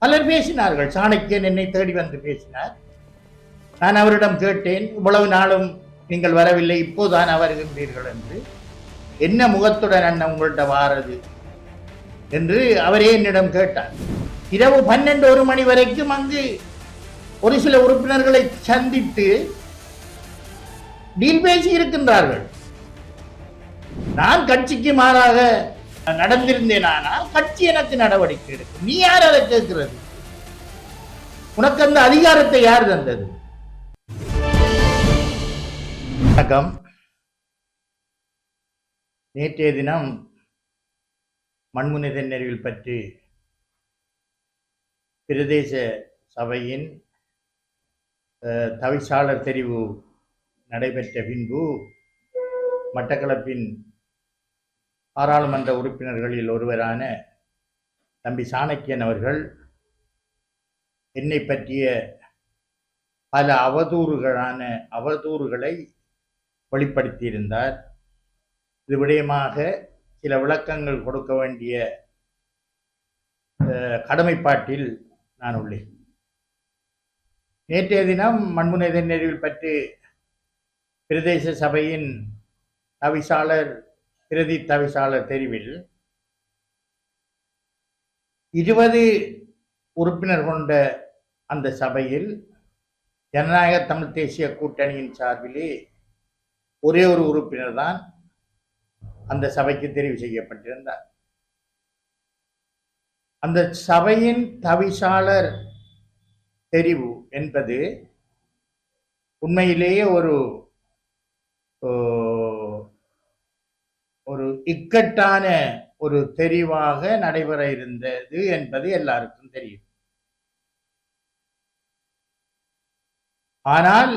பலர் பேசினார்கள். சாணக்கியன் என்னை தேடி வந்து பேசினார். நான் அவரிடம் கேட்டேன், இவ்வளவு நாளும் நீங்கள் வரவில்லை, இப்போதான் வருகின்றீர்கள் என்று. என்ன முகத்துடன் அண்ணன் உங்கள்கிட்ட வாரது என்று அவரே என்னிடம் கேட்டார். இரவு 12-1 மணி வரைக்கும் அங்கு ஒரு சில உறுப்பினர்களை சந்தித்து டீல் பேசி இருக்கின்றார்கள். நான் கட்சிக்கு மாறாக நடந்திருந்தேனா கட்சி எனக்கு நடவடிக்கை எடுக்கும். நீ யார் அதை கேட்கிறது? உனக்கு அந்த அதிகாரத்தை யார் தந்தது? வணக்கம். நேற்றைய தினம் மண்முனை தென்னறிவில் பற்றி பிரதேச சபையின் தவிசாளர் தெரிவு நடைபெற்ற பின்பு மட்டக்களப்பின் பாராளுமன்ற உறுப்பினர்களில் ஒருவரான தம்பி சாணக்கியன் அவர்கள் என்னை பற்றிய பல அவதூறுகளை வெளிப்படுத்தியிருந்தார். இது விடயமாக சில விளக்கங்கள் கொடுக்க வேண்டிய கடமைப்பாட்டில் நான் உள்ளேன். நேற்றைய தினம் மண்முனை தென்னறிவில் பற்றி பிரதேச சபையின் பிரதி தவிசாளர் தெரிவில் 20 உறுப்பினர் கொண்ட அந்த சபையில் ஜனநாயக தமிழ் தேசிய கூட்டணியின் சார்பிலே ஒரே ஒரு உறுப்பினர் தான் அந்த சபைக்கு தெரிவு செய்யப்பட்டிருந்தார். அந்த சபையின் தவிசாளர் தெரிவு என்பது உண்மையிலேயே ஒரு இக்கட்டான ஒரு தெரிவாக நடைபெற இருந்தது என்பது எல்லாருக்கும் தெரியும். ஆனால்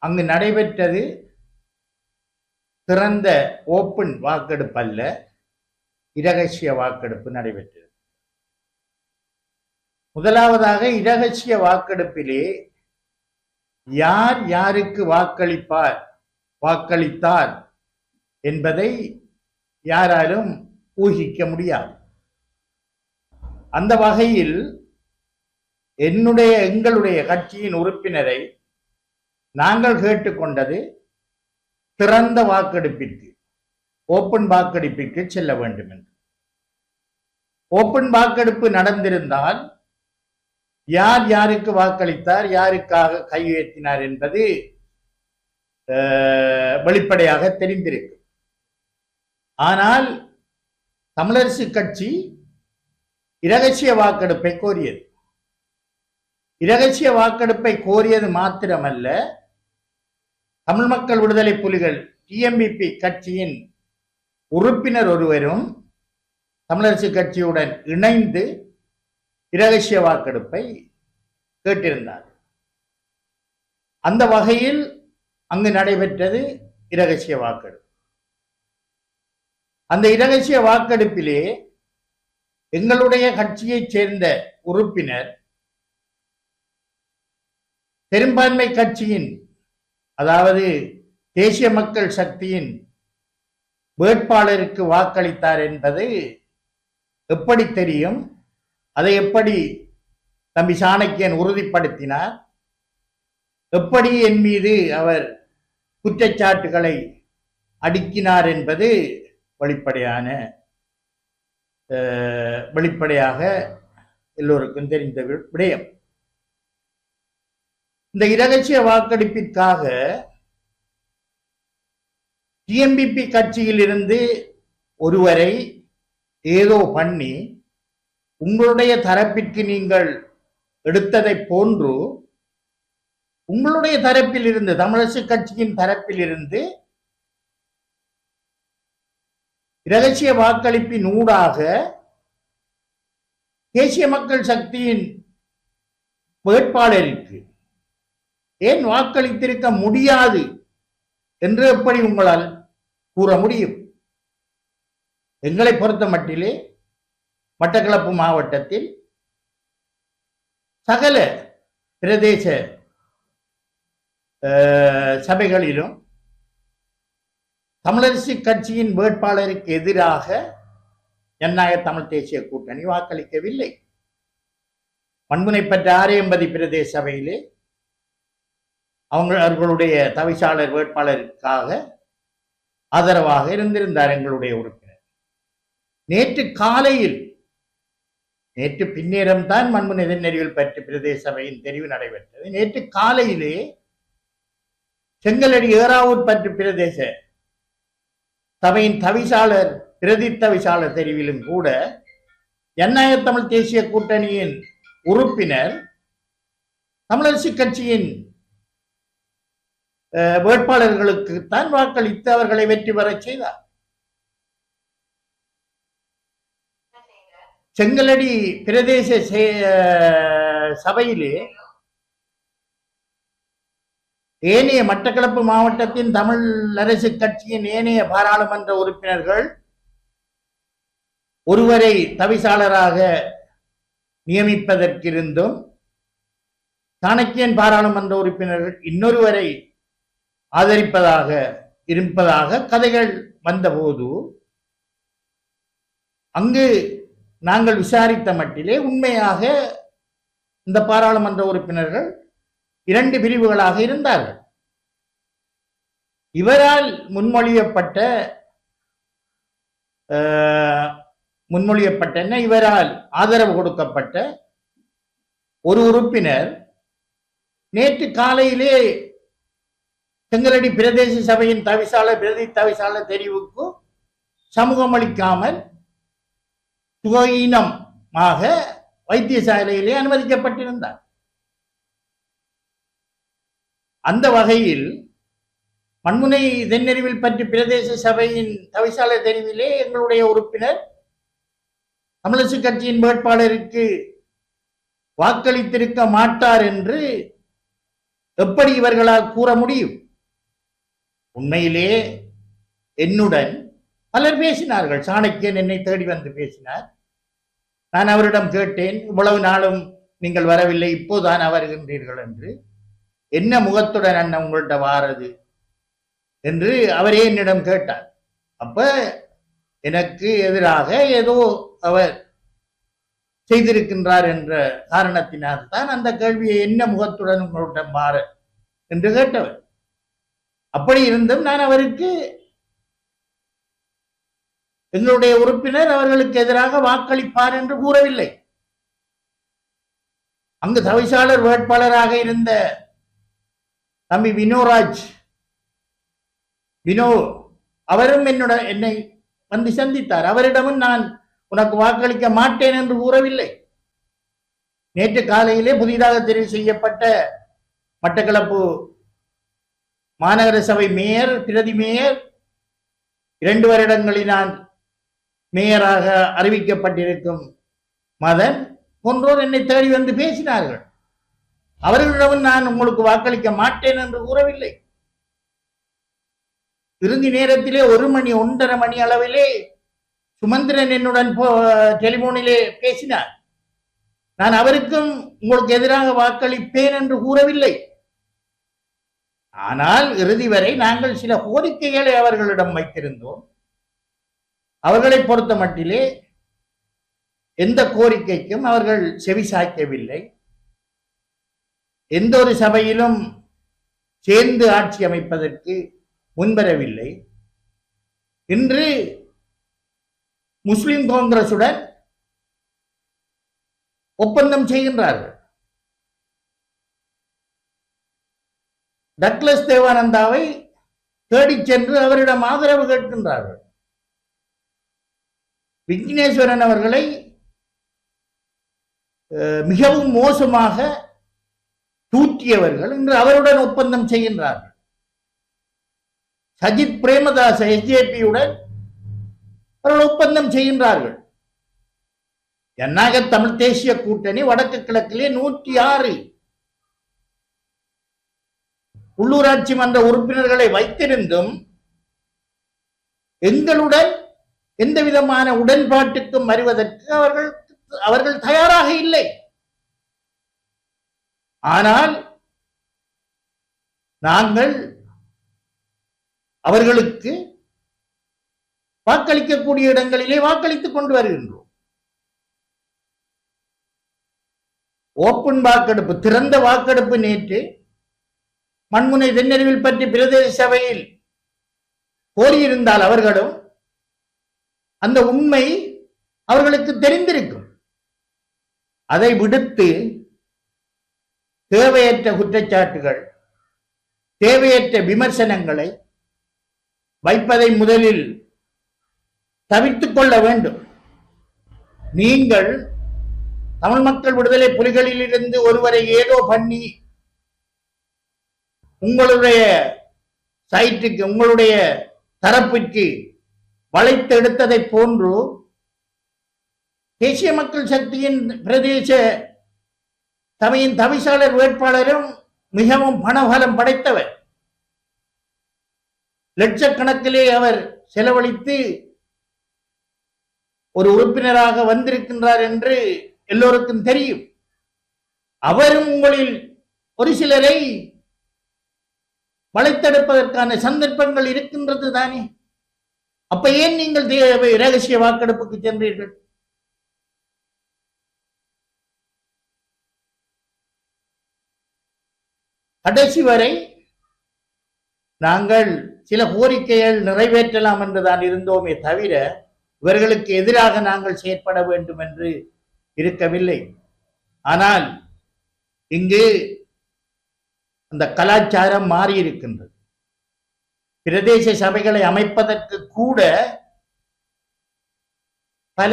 அங்கு நடைபெற்றது திறந்த ஓப்பன் வாக்கெடுப்பு அல்ல, இரகசிய வாக்கெடுப்பு நடைபெற்றது. முதலாவதாக இரகசிய வாக்கெடுப்பிலே யார் யாருக்கு வாக்களித்தார் என்பதை யாராலும் ஊகிக்க முடியாது. அந்த வகையில் எங்களுடைய கட்சியின் உறுப்பினரை நாங்கள் கேட்டுக்கொண்டது திறந்த வாக்கெடுப்பிற்கு, ஓப்பன் வாக்கெடுப்பிற்கு செல்ல வேண்டும் என்று. ஓப்பன் வாக்கெடுப்பு நடந்திருந்தால் யார் யாருக்கு வாக்களித்தார், யாருக்காக கை உயர்த்தினார் என்பது வெளிப்படையாக தெரிந்திருக்கும். ஆனால் தமிழரசு கட்சி இரகசிய வாக்கெடுப்பை கோரியது. இரகசிய வாக்கெடுப்பை கோரியது மாத்திரமல்ல, தமிழ் மக்கள் விடுதலை புலிகள் டிஎம்பிபி கட்சியின் உறுப்பினர் ஒருவரும் தமிழரசு கட்சியுடன் இணைந்து இரகசிய வாக்கெடுப்பை கேட்டிருந்தார். அந்த வகையில் அங்கு நடைபெற்றது இரகசிய வாக்கெடுப்பு. அந்த இரகசிய வாக்கெடுப்பிலே எங்களுடைய கட்சியைச் சேர்ந்த உறுப்பினர் பெரும்பான்மை கட்சியின், அதாவது தேசிய மக்கள் சக்தியின் வேட்பாளருக்கு வாக்களித்தார் என்பது எப்படி தெரியும்? அதை எப்படி தம்பி சாணக்கியன் உறுதிப்படுத்தினார்? எப்படி என் மீது அவர் குற்றச்சாட்டுகளை அடுக்கினார் என்பது வெளிப்படையாக எல்லோருக்கும் தெரிந்த விடயம். இந்த இரகசிய வாக்கெடுப்பிற்காக டிஎம்பிபி கட்சியில் இருந்து ஒருவரை ஏதோ பண்ணி உங்களுடைய தரப்பிற்கு நீங்கள் எடுத்ததை போன்று உங்களுடைய தரப்பில் இருந்து, தமிழரசு கட்சியின் தரப்பில் இருந்து இரகசிய வாக்களிப்பின் ஊடாக தேசிய மக்கள் சக்தியின் வேட்பாளருக்கு ஏன் வாக்களித்திருக்க முடியாது என்று எப்படி உங்களால் கூற முடியும்? எங்களை பொறுத்த மட்டிலே மட்டக்களப்பு மாவட்டத்தில் சகல பிரதேச சபைகளிலும் தமிழரசு கட்சியின் வேட்பாளருக்கு எதிராக ஜனநாயக தமிழ் தேசிய கூட்டணி வாக்களிக்கவில்லை. மண்முனைப்பற்ற ஆரையம்பதி பிரதேச சபையிலே அவர்களுடைய தவிசாளர் வேட்பாளருக்காக ஆதரவாக இருந்திருந்தார் எங்களுடைய உறுப்பினர். நேற்று பின்னேரம் தான் மண்முனை தென்னறிவில் பற்றி பிரதேச சபையின் தெரிவு நடைபெற்றது. நேற்று காலையிலே செங்கலடி ஏறாவூர் பற்றி பிரதேச சபையின் தவிசாளர் பிரதி தவிசாளர் தெரிவிலும் கூட ஜனநாயக தமிழ் தேசிய கூட்டணியின் உறுப்பினர் தமிழரசு கட்சியின் வேட்பாளர்களுக்கு தான் வாக்களித்து அவர்களை வெற்றி பெற செய்தார். செங்கலடி பிரதேச சபையிலே ஏனைய மட்டக்களப்பு மாவட்டத்தின் தமிழரசு கட்சியின் ஏனைய பாராளுமன்ற உறுப்பினர்கள் ஒருவரை தவிசாளராக நியமிப்பதற்கிருந்தும் சாணக்கியன் பாராளுமன்ற உறுப்பினர்கள் இன்னொருவரை ஆதரிப்பதாக இருப்பதாக கதைகள் வந்தபோது அங்கு நாங்கள் விசாரித்த மட்டிலே உண்மையாக இந்த பாராளுமன்ற உறுப்பினர்கள் 2 பிரிவுகளாக இருந்தார்கள். இவரால் முன்மொழியப்பட்ட இவரால் ஆதரவு கொடுக்கப்பட்ட ஒரு உறுப்பினர் நேற்று காலையிலே செங்கலடி பிரதேச சபையின் பிரதி தவிசாளர் தெரிவுக்கு சமூகம் அளிக்காமல் சுகஈனமாக வைத்தியசாலையிலே அனுமதிக்கப்பட்டிருந்தார். அந்த வகையில் மண்முனை தென்னறிவில் பற்றி பிரதேச சபையின் தவிசாளர் தெரிவிலே எங்களுடைய உறுப்பினர் தமிழரசு கட்சியின் வேட்பாளருக்கு வாக்களித்திருக்க மாட்டார் என்று எப்படி இவர்களால் கூற முடியும்? உண்மையிலே என்னுடன் பலர் பேசினார்கள். சாணக்கியன் என்னை தேடி வந்து பேசினார். நான் அவரிடம் கேட்டேன், இவ்வளவு நாளும் நீங்கள் வரவில்லை, இப்போதான் வருகின்றீர்கள் என்று. என்ன முகத்துடன் அண்ணன் உங்கள்கிட்ட வாரது என்று அவரே என்னிடம் கேட்டார். அப்ப எனக்கு எதிராக ஏதோ அவர் செய்திருக்கின்றார் என்ற காரணத்தினால் தான் அந்த கேள்வியை என்ன முகத்துடன் உங்களிடம் மாற என்று கேட்டவர். அப்படி இருந்தும் நான் அவருக்கு எங்களுடைய உறுப்பினர் அவர்களுக்கு எதிராக வாக்களிப்பார் என்று கூறவில்லை. அங்கு தவிசாளர் வேட்பாளராக இருந்த தம்பி வினோ அவரும் என்னை வந்து சந்தித்தார். அவரிடமும் நான் உனக்கு வாக்களிக்க மாட்டேன் என்று கூறவில்லை. நேற்று காலையிலே புதிதாக தெரிவு செய்யப்பட்ட மட்டக்களப்பு மாநகர சபை மேயர் பிரதி மேயர் 2 வருடங்களினால் மேயராக அறிவிக்கப்பட்டிருக்கும் மதன் போன்றோர் என்னை தேடி வந்து பேசினார்கள். அவர்களிடமும் நான் உங்களுக்கு வாக்களிக்க மாட்டேன் என்று கூறவில்லை. இறுதி நேரத்திலே 1 மணி 1:30 மணி அளவிலே சுமந்திரன் என்னுடன் டெலிபோனிலே பேசினார். நான் அவருக்கும் உங்களுக்கு எதிராக வாக்களிப்பேன் என்று கூறவில்லை. ஆனால் இறுதி வரை நாங்கள் சில கோரிக்கைகளை அவர்களிடம் வைத்திருந்தோம். அவர்களை பொறுத்த மட்டிலே எந்த கோரிக்கைக்கும் அவர்கள் செவிசாய்க்கவில்லை. எந்த ஒரு சபையிலும் சேர்ந்து ஆட்சி அமைப்பதற்கு முன்வரவில்லை. இன்று முஸ்லிம் காங்கிரசுடன் ஒப்பந்தம் செய்கின்றார்கள். டக்ளஸ் தேவானந்தாவை தேடிச் சென்று அவரிடம் ஆதரவு கேட்கின்றார்கள். விக்னேஸ்வரன் அவர்களை மிகவும் மோசமாக தூற்றியவர்கள் இன்று அவருடன் ஒப்பந்தம் செய்கின்றார்கள். சஜித் பிரேமதாச எஸ்ஜேபியுடன் அவர்கள் ஒப்பந்தம் செய்கின்றார்கள். ஜனநாயக தமிழ் தேசிய கூட்டணி வடக்கு கிழக்கிலே 106 உள்ளூராட்சி மன்ற உறுப்பினர்களை வைத்திருந்தும் எங்களுடன் எந்த விதமான உடன்பாட்டுக்கும் வருவதற்கு அவர்கள் தயாராக இல்லை. ஆனால் நாங்கள் அவர்களுக்கு வாக்களிக்கக்கூடிய இடங்களிலே வாக்களித்துக் கொண்டு வருகின்றோம். ஓப்பன் வாக்கெடுப்பு, திறந்த வாக்கெடுப்பு நேற்று மண்முனை தென்னறிவில் பற்றி பிரதேச சபையில் கோரியிருந்தால் அவர்களும் அந்த உண்மை அவர்களுக்கு தெரிந்திருக்கும். அதை விடுத்து தேவையற்ற குற்றச்சாட்டுகள், தேவையற்ற விமர்சனங்களை வைப்பதை முதலில் தவிர்த்துக் கொள்ள வேண்டும். நீங்கள் தமிழ் மக்கள் விடுதலை புலிகளில் இருந்து ஒருவரை ஏதோ பண்ணி உங்களுடைய சைட்டுக்கு, உங்களுடைய தரப்பிற்கு வளைத்து எடுத்ததை போன்று தேசிய மக்கள் சக்தியின் பிரதேச சபையின் தவிசாளர் வேட்பாளரும் மிகவும் பணபலம் படைத்தவர். லட்சக்கணக்கிலே அவர் செலவழித்து ஒரு உறுப்பினராக வந்திருக்கின்றார் என்று எல்லோருக்கும் தெரியும். அவரும் உங்களில் ஒரு சிலரை வளைத்தெடுப்பதற்கான சந்தர்ப்பங்கள் இருக்கின்றது தானே. அப்ப ஏன் நீங்கள் ரகசிய வாக்கெடுப்புக்கு சென்றீர்கள்? கடைசி வரை நாங்கள் சில கோரிக்கைகள் நிறைவேற்றலாம் என்றுதான் இருந்தோமே தவிர இவர்களுக்கு எதிராக நாங்கள் செயற்பட வேண்டும் என்று இருக்கவில்லை. ஆனால் இங்கு அந்த கலாச்சாரம் மாறி இருக்கின்றது. பிரதேச சபைகளை அமைப்பதற்கு கூட பல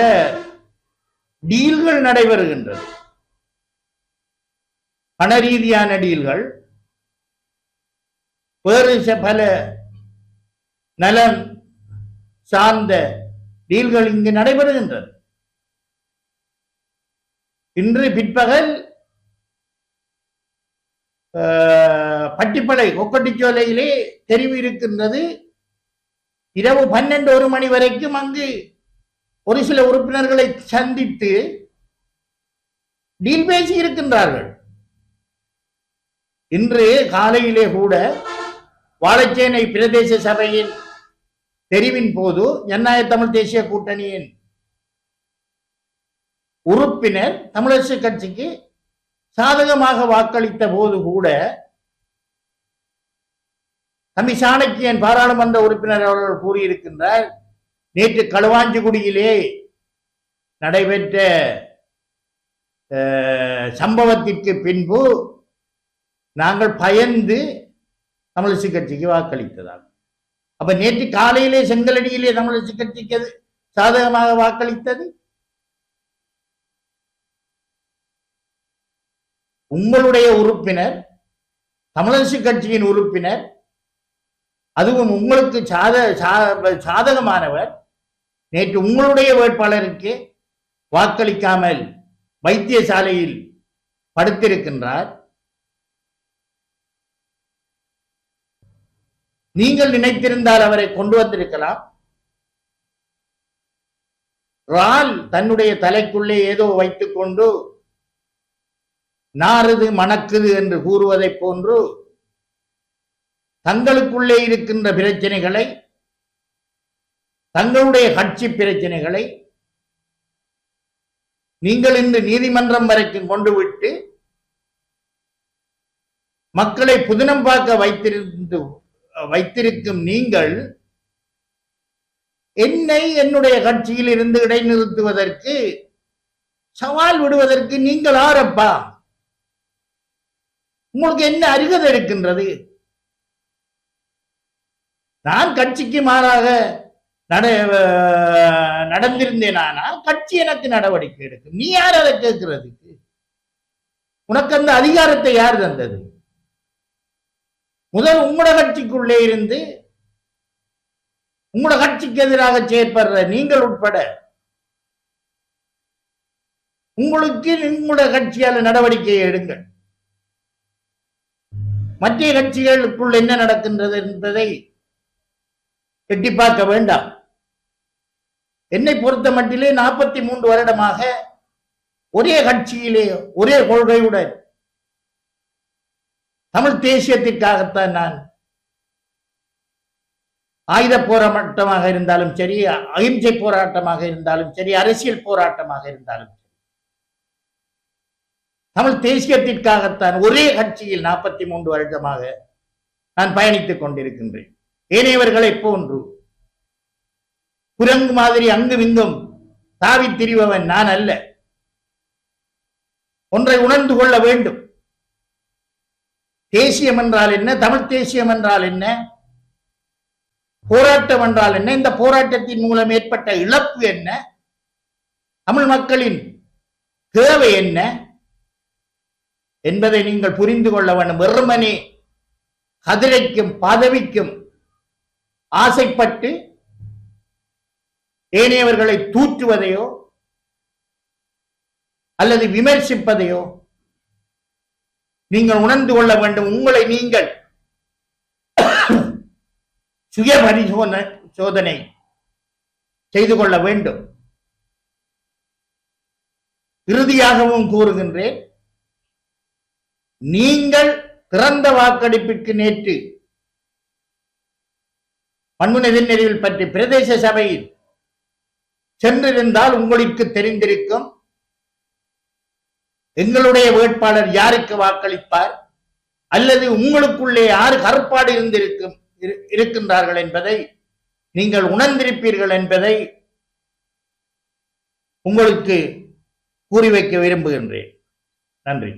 டீல்கள் நடைபெறுகின்றது. பண ரீதியான டீல்கள், வேறு பல நலம் சார்ந்த டீல்கள் இங்கு நடைபெறுகின்றது. இன்று பிற்பகல் பட்டிப்பளை கொக்கட்டிச்சோலையிலே தெரிவு இருக்கின்றது. இரவு 12-1 மணி வரைக்கும் அங்கு ஒரு சில உறுப்பினர்களை சந்தித்து டீல் பேசி இருக்கின்றார்கள். இன்று காலையிலே கூட வாழைச்சேனை பிரதேச சபையின் தெரிவின் போது ஜனநாயக தமிழ் தேசிய கூட்டணியின் உறுப்பினர் தமிழரசு கட்சிக்கு சாதகமாக வாக்களித்த போது கூட தம்பி சாணக்கியன் பாராளுமன்ற உறுப்பினர் அவர்கள் கூறியிருக்கின்றார், நேற்று களுவாஞ்சிக்குடியிலே நடைபெற்ற சம்பவத்திற்கு பின்பு நாங்கள் பயந்து தமிழரசு கட்சிக்கு வாக்களித்ததாக. அப்ப நேற்று காலையிலே செங்கலடியிலே தமிழரசு கட்சிக்கு சாதகமாக வாக்களித்தது உங்களுடைய உறுப்பினர், தமிழரசு கட்சியின் உறுப்பினர், அதுவும் உங்களுக்கு சாதகமானவர் நேற்று உங்களுடைய வேட்பாளருக்கு வாக்களிக்காமல் வைத்தியசாலையில் படுத்திருக்கின்றார். நீங்கள் நினைத்திருந்தால் அவரை கொண்டு வந்திருக்கலாம். ரால் தன்னுடைய தலைக்குள்ளே ஏதோ வைத்துக் கொண்டு நாறுது மணக்குது என்று கூறுவதை போன்று தங்களுக்குள்ளே இருக்கின்ற பிரச்சனைகளை, தங்களுடைய கட்சி பிரச்சனைகளை நீங்கள் இன்று நீதிமன்றம் வரைக்கும் கொண்டு விட்டு மக்களை புதினம் பார்க்க வைத்திருக்கும் நீங்கள் என்னை என்னுடைய கட்சியில் இருந்து இடைநிறுத்துவதற்கு, சவால் விடுவதற்கு நீங்கள் ஆரப்பா? உங்களுக்கு என்ன அருகதை இருக்கின்றது? நான் கட்சிக்கு மாறாக நடந்திருந்தேனா கட்சி எனக்கு நடவடிக்கை எடுக்கும். நீ யார் அதை கேட்கிறதுக்கு? உனக்கு அந்த அதிகாரத்தை யார் தந்தது? முதல் உங்களோட கட்சிக்குள்ளே இருந்து உங்களோட கட்சிக்கு எதிராக செயற்படுற நீங்கள் உட்பட உங்களுக்கு உங்களோட கட்சியால் நடவடிக்கையை எடுங்கள். மற்ற கட்சிகளுக்குள் என்ன நடக்கின்றது என்பதை எட்டி பார்க்க வேண்டாம். என்னை பொறுத்த மட்டிலே 43 வருடமாக ஒரே கட்சியிலே ஒரே கொள்கையுடன் தமிழ் தேசியத்திற்காகத்தான் நான் ஆயுத போராட்டமாக இருந்தாலும் சரி, அகிம்சை போராட்டமாக இருந்தாலும் சரி, அரசியல் போராட்டமாக இருந்தாலும் சரி, தமிழ் தேசியத்திற்காகத்தான் ஒரே கட்சியில் 43 வருடமாக நான் பயணித்துக் கொண்டிருக்கின்றேன். ஏனையவர்களைப் போன்று குரங்கு மாதிரி அங்கும் இங்கும் தாவி திரிபவன் நான் அல்ல. ஒன்றை உணர்ந்து கொள்ள வேண்டும். தேசியம் என்றால் என்ன, தமிழ் தேசியம் என்றால் என்ன, போராட்டம் என்றால் என்ன, இந்த போராட்டத்தின் மூலம் ஏற்பட்ட இழப்பு என்ன, தமிழ் மக்களின் தேவை என்ன என்பதை நீங்கள் புரிந்து கொள்ள வேண்டும். வெறுமனே கதிரைக்கும் பதவிக்கும் ஆசைப்பட்டு ஏனையவர்களை தூற்றுவதையோ அல்லது விமர்சிப்பதையோ நீங்கள் உணர்ந்து கொள்ள வேண்டும். உங்களை நீங்கள் சுய பரிசோதனை செய்து கொள்ள வேண்டும். இறுதியாகவும் கூறுகின்றேன், நீங்கள் திறந்த வாக்கெடுப்பிற்கு நேற்று பண்புநெறிவில் பற்றி பிரதேச சபையில் சென்றிருந்தால் உங்களுக்கு தெரிந்திருக்கும் எங்களுடைய வேட்பாளர் யாருக்கு வாக்களிப்பார் அல்லது உங்களுக்குள்ளே யாரு கருப்பாடு இருக்கின்றார்கள் என்பதை நீங்கள் உணர்ந்திருப்பீர்கள் என்பதை உங்களுக்கு கூறி வைக்க விரும்புகின்றேன். நன்றி.